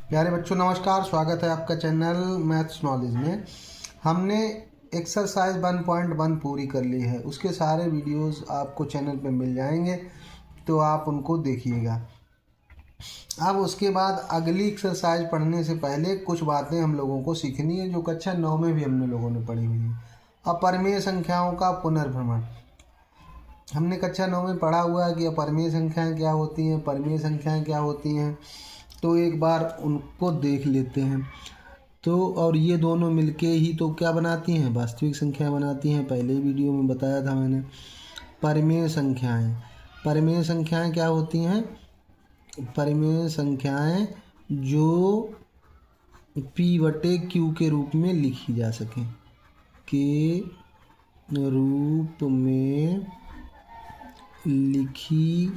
प्यारे बच्चों नमस्कार, स्वागत है आपका चैनल मैथ्स नॉलेज में। हमने एक्सरसाइज 1.1 पूरी कर ली है। उसके सारे वीडियोस आपको चैनल पे मिल जाएंगे, तो आप उनको देखिएगा। अब उसके बाद अगली एक्सरसाइज पढ़ने से पहले कुछ बातें हम लोगों को सीखनी है जो कक्षा 9 में भी हमने लोगों ने पढ़ी हुई है। अपरिमेय संख्याओं का पुनर्भ्रमण। हमने कक्षा 9 में पढ़ा हुआ है कि अपरिमेय संख्याएँ क्या होती हैं, परिमेय संख्याएँ क्या होती हैं। तो एक बार उनको देख लेते हैं। तो और ये दोनों मिलके ही तो क्या बनाती हैं, वास्तविक संख्या बनाती हैं। पहले वीडियो में बताया था मैंने। परिमेय संख्याएं क्या होती हैं? परिमेय संख्याएं जो P/Q के रूप में लिखी जा सकें, के रूप में लिखी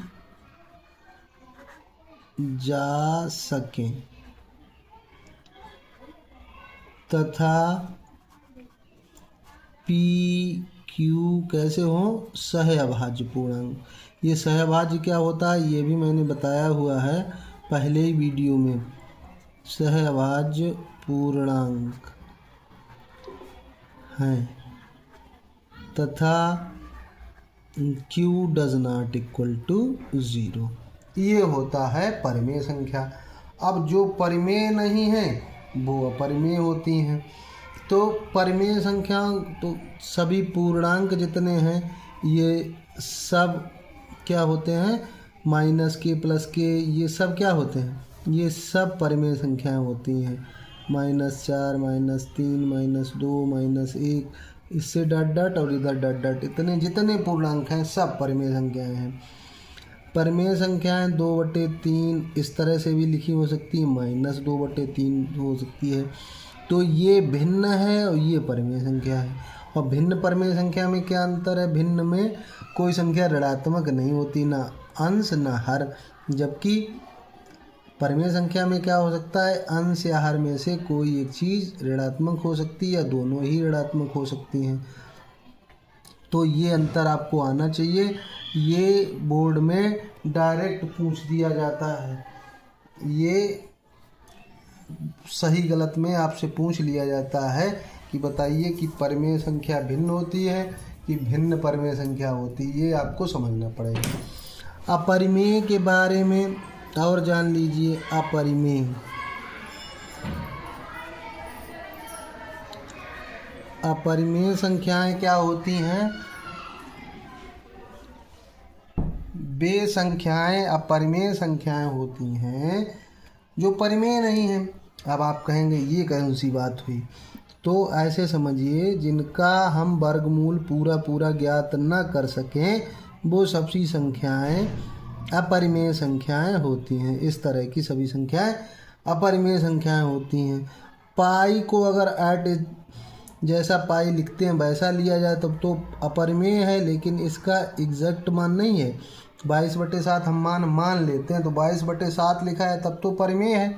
जा सकें तथा PQ कैसे हो? सहअभाज्य पूर्णांक। ये सहअभाज्य क्या होता है ये भी मैंने बताया हुआ है पहले ही वीडियो में। सहअभाज्य पूर्णांक हैं तथा Q does not equal to 0। ये होता है परिमेय संख्या। अब जो परिमेय नहीं है वो अपरिमेय होती हैं। तो परिमेय संख्या तो सभी पूर्णांक जितने हैं ये सब क्या होते हैं? माइनस के, प्लस के, ये सब क्या होते हैं? ये सब परिमेय संख्याएं होती हैं। -4, -3, -2, -1, इससे डॉट डॉट और इधर डॉट डॉट, इतने जितने पूर्णांक हैं सब परिमेय संख्याएं हैं। परिमेय संख्याएं 2/3 इस तरह से भी लिखी हो सकती है, -2/3 हो सकती है। तो ये भिन्न है और ये परिमेय संख्या है। और भिन्न परिमेय संख्या में क्या अंतर है? भिन्न में कोई संख्या ऋणात्मक नहीं होती, ना अंश ना हर। जबकि परिमेय संख्या में क्या हो सकता है? अंश या हर में से कोई एक चीज़ ऋणात्मक हो सकती है या दोनों ही ऋणात्मक हो सकती हैं। तो ये अंतर आपको आना चाहिए। ये बोर्ड में डायरेक्ट पूछ दिया जाता है। ये सही गलत में आपसे पूछ लिया जाता है कि बताइए कि परिमेय संख्या भिन्न होती है कि भिन्न परिमेय संख्या होती है। ये आपको समझना पड़ेगा। अपरिमेय के बारे में और जान लीजिए। अपरिमेय संख्याएं क्या होती हैं? वे संख्याएं अपरिमेय संख्याएं होती हैं जो परिमेय नहीं हैं। अब आप कहेंगे ये कौन सी बात हुई? तो ऐसे समझिए, जिनका हम वर्गमूल पूरा ज्ञात न कर सकें वो सभी संख्याएं अपरिमेय संख्याएं होती हैं। इस तरह की सभी संख्याएं अपरिमेय संख्याएं होती हैं। पाई को अगर ऐट जैसा पाई लिखते हैं वैसा लिया जाए तब तो अपरिमेय है, लेकिन इसका एग्जैक्ट मान नहीं है। 22/7 हम मान लेते हैं, तो 22/7 लिखा है तब तो परिमेय है,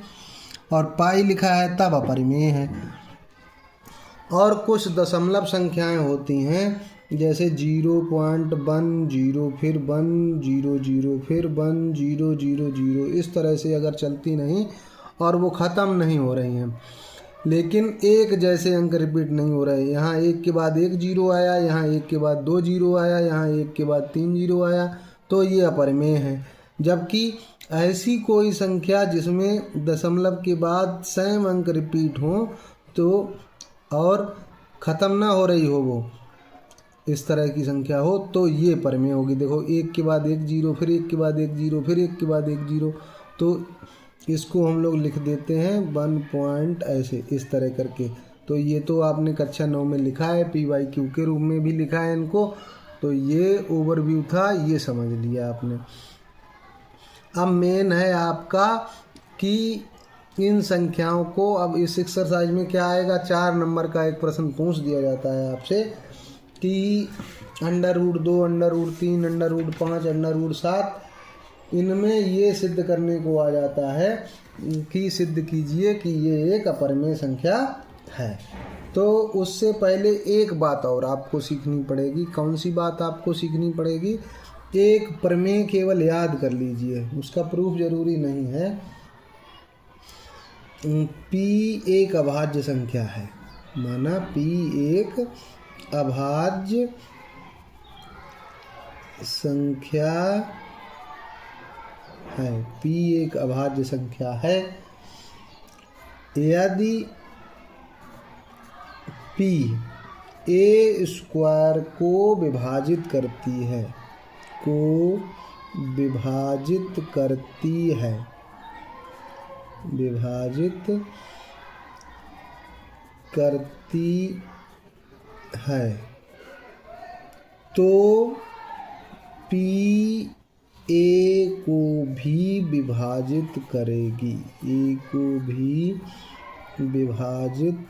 और पाई लिखा है तब अपरिमेय है। और कुछ दशमलव संख्याएं होती हैं, जैसे 0.1 0 फिर 1 0 0 फिर 1 0 0 0, इस तरह से अगर चलती नहीं और वो ख़त्म नहीं हो रही हैं, लेकिन एक जैसे अंक रिपीट नहीं हो रहे। यहाँ एक के बाद एक 0 आया, यहाँ एक के बाद 2 0 आया, यहाँ एक के बाद 3 0 आया, तो ये अपरिमेय है। जबकि ऐसी कोई संख्या जिसमें दशमलव के बाद सेम अंक रिपीट हो तो और ख़त्म ना हो रही हो, वो इस तरह की संख्या हो, तो ये परिमेय होगी। देखो, एक के बाद एक 0, फिर एक के बाद एक 0, फिर एक के बाद एक 0, तो इसको हम लोग लिख देते हैं 1 पॉइंट ऐसे, इस तरह करके। तो ये तो आपने कक्षा 9 में लिखा है, P/Q के रूप में भी लिखा है इनको। तो ये ओवरव्यू था, ये समझ लिया आपने। अब मेन है आपका कि इन संख्याओं को, अब इस एक्सरसाइज में क्या आएगा, 4 नंबर का एक प्रश्न पूछ दिया जाता है आपसे कि √2, √3, √5, √7, इनमें ये सिद्ध करने को आ जाता है कि सिद्ध कीजिए कि ये एक अपरिमेय संख्या है। तो उससे पहले एक बात और आपको सीखनी पड़ेगी। कौन सी बात आपको सीखनी पड़ेगी? एक प्रमेय केवल याद कर लीजिए, उसका प्रूफ जरूरी नहीं है। P एक अभाज्य संख्या है, माना P एक अभाज्य संख्या है, P एक अभाज्य संख्या है यदि P a स्क्वायर को विभाजित करती है, विभाजित करती है तो P a को भी विभाजित करेगी, a को भी विभाजित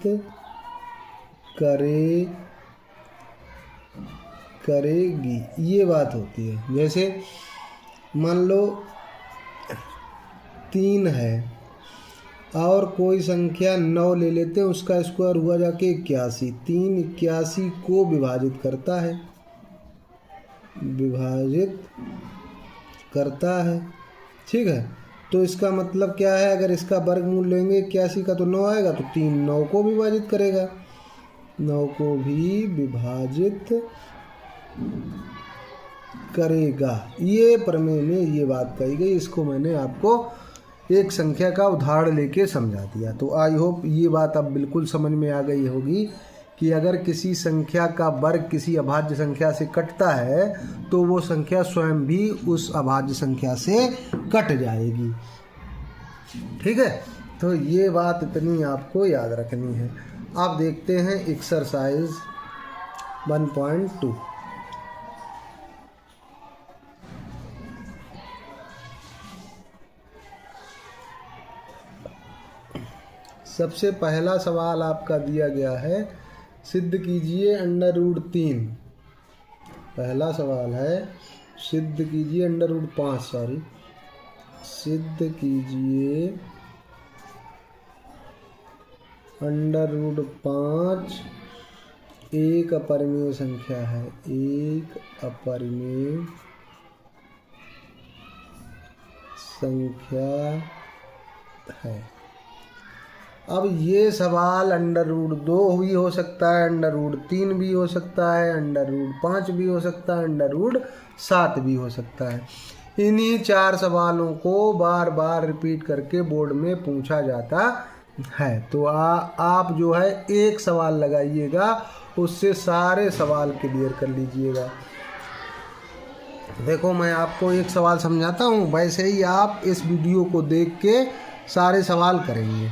करेगी। ये बात होती है। जैसे मान लो 3 है और कोई संख्या 9 ले लेते हैं, उसका स्क्वायर हुआ जाके 81। 3 81 को विभाजित करता है, ठीक है। तो इसका मतलब क्या है, अगर इसका वर्गमूल लेंगे 81 का तो 9 आएगा, तो 3 9 को विभाजित करेगा, 9 को भी विभाजित करेगा। ये प्रमेय में ये बात कही गई। इसको मैंने आपको एक संख्या का उदाहरण लेके समझा दिया। तो आई होप ये बात अब बिल्कुल समझ में आ गई होगी कि अगर किसी संख्या का वर्ग किसी अभाज्य संख्या से कटता है तो वो संख्या स्वयं भी उस अभाज्य संख्या से कट जाएगी, ठीक है। तो ये बात इतनी आपको याद रखनी है। अब देखते हैं एक्सरसाइज 1.2। सबसे पहला सवाल आपका दिया गया है, सिद्ध कीजिए √3। पहला सवाल है सिद्ध कीजिए √5 सिद्ध कीजिए √5 एक अपरिमेय संख्या है, एक अपरिमेय संख्या है। अब ये सवाल √2 भी हो सकता है, √3 भी हो सकता है, √5 भी हो सकता है, √7 भी हो सकता है। इन्हीं 4 सवालों को बार बार रिपीट करके बोर्ड में पूछा जाता है। तो आप जो है एक सवाल लगाइएगा, उससे सारे सवाल क्लियर कर लीजिएगा। देखो मैं आपको एक सवाल समझाता हूँ, वैसे ही आप इस वीडियो को देख के सारे सवाल करेंगे।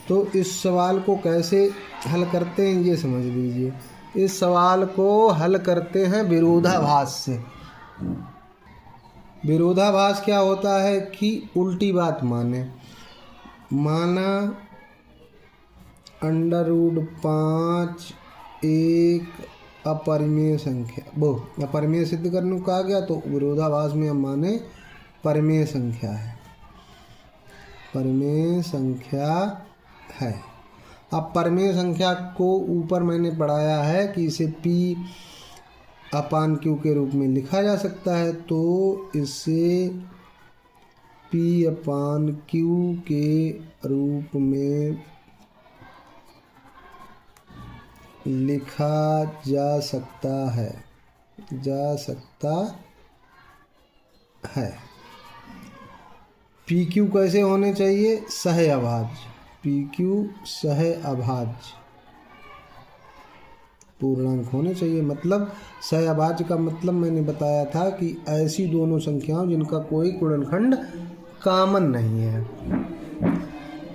तो इस सवाल को कैसे हल करते हैं ये समझ लीजिए। इस सवाल को हल करते हैं विरोधाभास से। विरोधाभास क्या होता है कि उल्टी बात माना √5 एक अपरिमेय संख्या, वो अपरिमेय सिद्ध करने को कहा गया, तो विरोधाभास में हम माने परिमेय संख्या है, परिमेय संख्या है। अब परिमेय संख्या को ऊपर मैंने पढ़ाया है कि इसे P/Q के रूप में लिखा जा सकता है, तो इसे P/Q के रूप में लिखा जा सकता है। PQ कैसे होने चाहिए, सह अभाज्य, PQ सह अभाज्य पूर्णांक होने चाहिए। मतलब सह अभाज्य का मतलब मैंने बताया था कि ऐसी दोनों संख्याओं जिनका कोई गुणनखंड कॉमन नहीं है,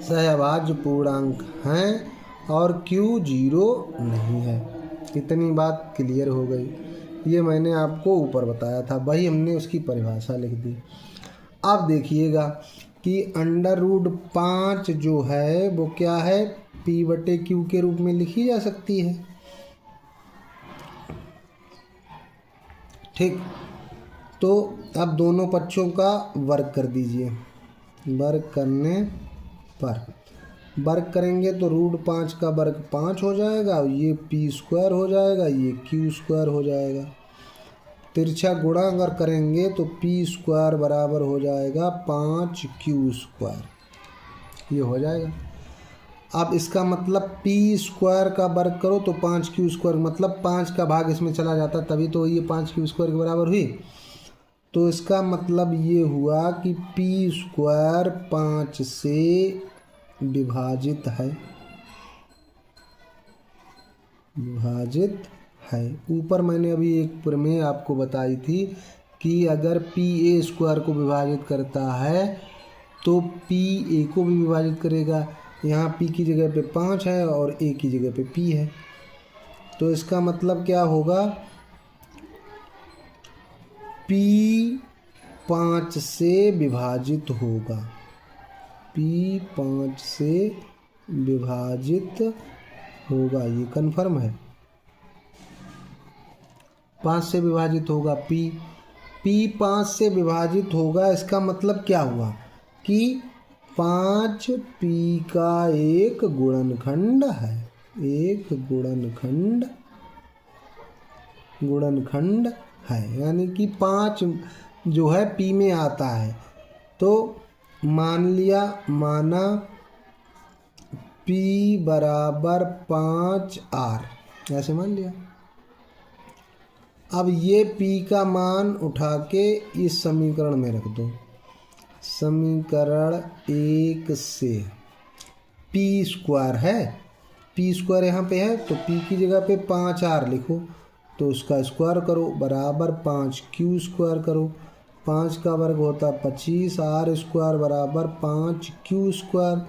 सह अभाज्य पूर्णांक हैं और Q 0 नहीं है। इतनी बात क्लियर हो गई। ये मैंने आपको ऊपर बताया था, वही हमने उसकी परिभाषा लिख दी। अब देखिएगा कि √5 जो है वो क्या है, P/Q के रूप में लिखी जा सकती है, ठीक। तो अब दोनों पक्षों का वर्ग कर दीजिए। वर्ग करने पर वर्ग करेंगे तो √5 का वर्ग 5 हो जाएगा, ये P² हो जाएगा, ये Q² हो जाएगा। तिरछा गुणा अगर करेंगे तो P² बराबर हो जाएगा 5Q²। ये हो जाएगा। अब इसका मतलब पी स्क्वायर का वर्ग करो तो 5q² मतलब 5 का भाग इसमें चला जाता, तभी तो ये 5q² के बराबर हुई। तो इसका मतलब ये हुआ कि पी स्क्वायर 5 से विभाजित है, ऊपर मैंने अभी एक प्रमेय आपको बताई थी कि अगर पी ए स्क्वायर को विभाजित करता है तो पी ए को भी विभाजित करेगा। यहाँ पी की जगह पे 5 है और ए की जगह पे पी है, तो इसका मतलब क्या होगा, पी 5 से विभाजित होगा, पी 5 से विभाजित होगा, ये कन्फर्म है। 5 से विभाजित होगा पी 5 से विभाजित होगा। इसका मतलब क्या हुआ कि 5 पी का एक गुणनखंड है, एक गुणनखंड है, यानी कि 5 जो है पी में आता है। तो माना पी बराबर 5R ऐसे मान लिया। अब ये पी का मान उठा के इस समीकरण में रख दो, समीकरण 1 से पी स्क्वायर है, पी स्क्वायर यहाँ पे है तो पी की जगह पे 5R लिखो, तो उसका स्क्वायर करो बराबर 5q² करो, 5 का वर्ग होता 25, R² बराबर 5q²।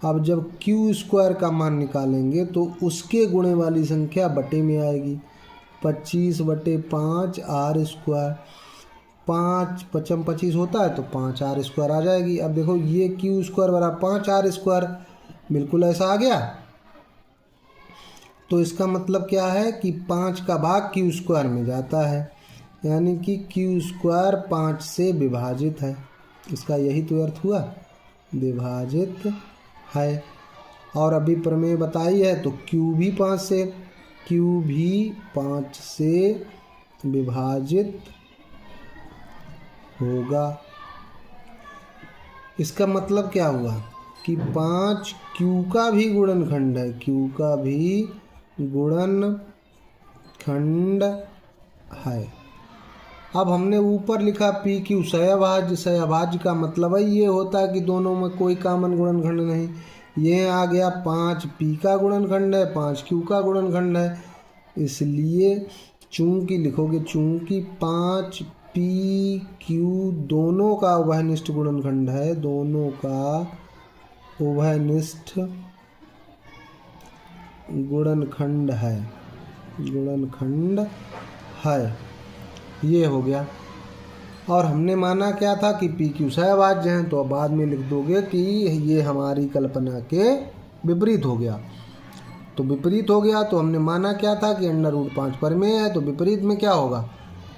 अब जब q² का मान निकालेंगे तो उसके गुणे वाली संख्या बटे में आएगी, 25/5 R², 5 पचम 25 होता है तो 5R² आ जाएगी। अब देखो ये q² बराबर 5R², बिल्कुल ऐसा आ गया। तो इसका मतलब क्या है कि 5 का भाग q² में जाता है, यानी कि q² 5 से विभाजित है, इसका यही तो अर्थ हुआ, विभाजित है। और अभी प्रमेय बताई है तो q भी 5 से विभाजित होगा। इसका मतलब क्या हुआ कि 5 q का भी गुणनखंड है, q का भी गुणनखंड है। अब हमने ऊपर लिखा पी क्यू सहअभाज्य, सहअभाज्य का मतलब है ये होता है कि दोनों में कोई कॉमन गुणनखंड नहीं। ये आ गया 5 पी का गुणनखंड है, 5 क्यू का गुणनखंड है, इसलिए चूंकि लिखोगे चूंकि 5 पी क्यू दोनों का उभयनिष्ठ गुणनखंड है, दोनों का उभयनिष्ठ गुणनखंड है, ये हो गया। और हमने माना क्या था कि पी क्यू सहअभाज्य हैं, तो अब बाद में लिख दोगे कि ये हमारी कल्पना के विपरीत हो गया। तो विपरीत हो गया तो हमने माना क्या था कि √5 परिमेय है, तो विपरीत में क्या होगा,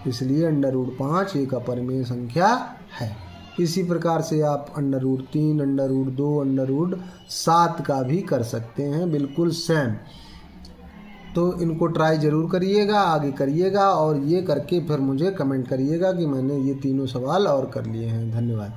इसलिए √5 एक अपरिमेय संख्या है। इसी प्रकार से आप √3, √2, √7 का भी कर सकते हैं, बिल्कुल सेम। तो इनको ट्राई ज़रूर करिएगा, आगे करिएगा और ये करके फिर मुझे कमेंट करिएगा कि मैंने ये तीनों सवाल और कर लिए हैं। धन्यवाद।